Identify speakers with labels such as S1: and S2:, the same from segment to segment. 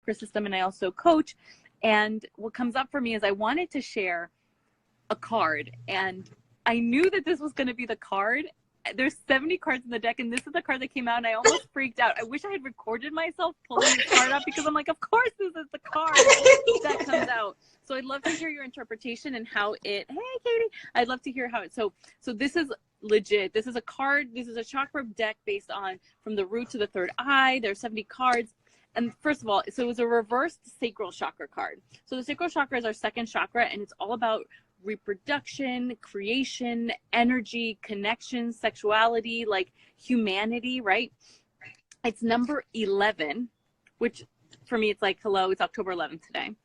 S1: chakra system, and I also coach. And what comes up for me is I wanted to share a card, and I knew that this was going to be the card. There's 70 cards in the deck, and this is the card that came out, and I almost freaked out. I wish I had recorded myself pulling the card up, because I'm like, of course this is the card that comes out. So I'd love to hear your interpretation and how it, hey Katie, I'd love to hear how it, so this is legit. This is a card, this is a chakra deck based on from the root to the third eye. There's 70 cards. And first of all, so it was a reversed sacral chakra card. So the sacral chakra is our second chakra, and it's all about reproduction, creation, energy, connection, sexuality, like humanity, right? It's number 11, which for me, it's like, hello, it's October 11th today.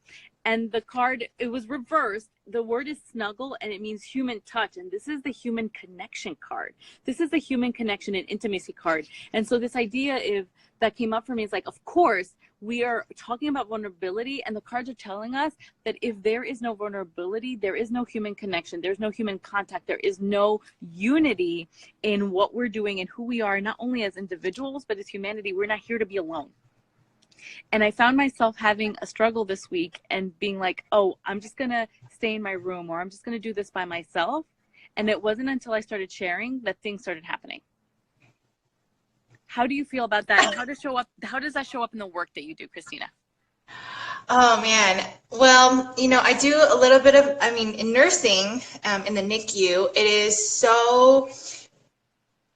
S1: And the card, it was reversed. The word is snuggle, and it means human touch. And this is the human connection card. This is the human connection and intimacy card. And so this idea that came up for me is like, of course, we are talking about vulnerability, and the cards are telling us that if there is no vulnerability, there is no human connection, there's no human contact, there is no unity in what we're doing and who we are, not only as individuals, but as humanity. We're not here to be alone. And I found myself having a struggle this week and being like, oh, I'm just going to stay in my room, or I'm just going to do this by myself. And it wasn't until I started sharing that things started happening. How do you feel about that? And how does that show up in the work that you do, Christina?
S2: Oh man. Well, I do a little bit of, in nursing, in the NICU,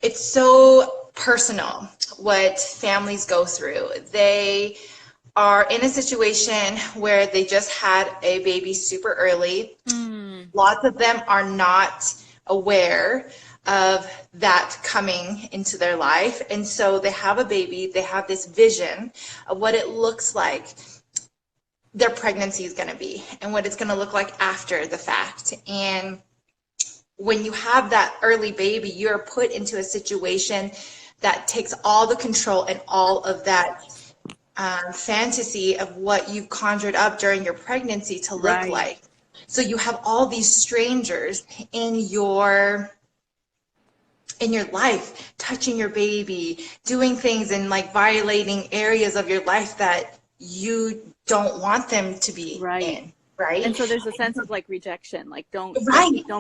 S2: it's so personal what families go through. They are in a situation where they just had a baby super early. Lots of them are not aware of that coming into their life. And so they have a baby, they have this vision of what it looks like their pregnancy is going to be and what it's going to look like after the fact. And when you have that early baby, you're put into a situation that takes all the control and all of that fantasy of what you've conjured up during your pregnancy to look like. So you have all these strangers in your life, touching your baby, doing things and like violating areas of your life that you don't want them to be in, right?
S1: And so there's a sense of like rejection, like don't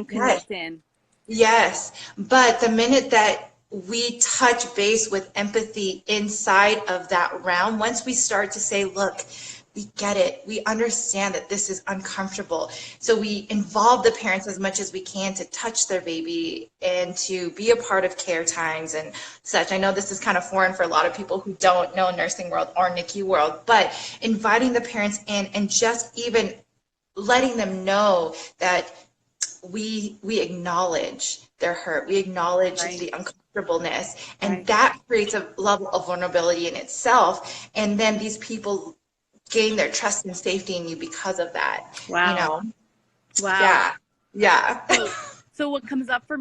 S1: connect in.
S2: Yes, but the minute that we touch base with empathy inside of that realm, once we start to say, look, we get it, we understand that this is uncomfortable, so we involve the parents as much as we can to touch their baby and to be a part of care times and such. I know this is kind of foreign for a lot of people who don't know nursing world or NICU world, but inviting the parents in and just even letting them know that we acknowledge their hurt, we acknowledge the uncomfortableness, and that creates a level of vulnerability in itself. And then these people gain their trust and safety in you because of that.
S1: Wow.
S2: Yeah.
S1: So what comes up for